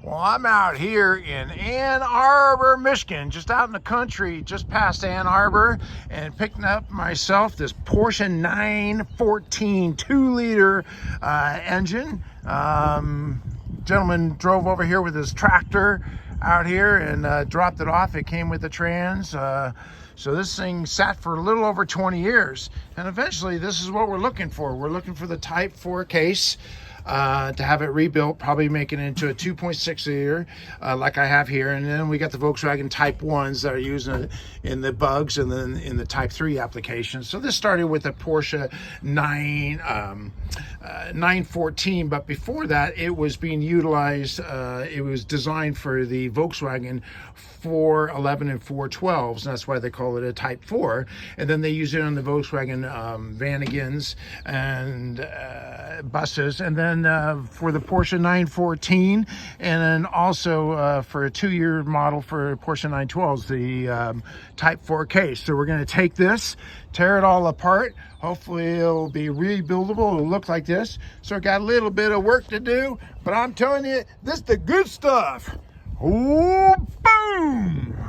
Well, I'm out here in Ann Arbor, Michigan, just out in the country, just past Ann Arbor, and picking up myself this Porsche 914 2-liter engine. Gentleman drove over here with his tractor out here and dropped it off. It came with the trans. So this thing sat for a little over 20 years. And eventually, this is what we're looking for. We're looking for the Type 4 case. To have it rebuilt, probably making it into a 2.6 liter like I have here. And then we got the Volkswagen Type 1s that are used in the bugs and then in the Type 3 applications. So this started with a Porsche 914, but before that it was being utilized, it was designed for the Volkswagen 411 and 412s, and that's why they call it a Type 4. And then they use it on the Volkswagen Vanagons and buses, and then for the Porsche 914, and then also for a 2-year model for Porsche 912s, the Type 4 case. So we're going to take this, tear it all apart. Hopefully it'll be rebuildable. It'll look like this. So I got a little bit of work to do, but I'm telling you, this is the good stuff. Oh, boom!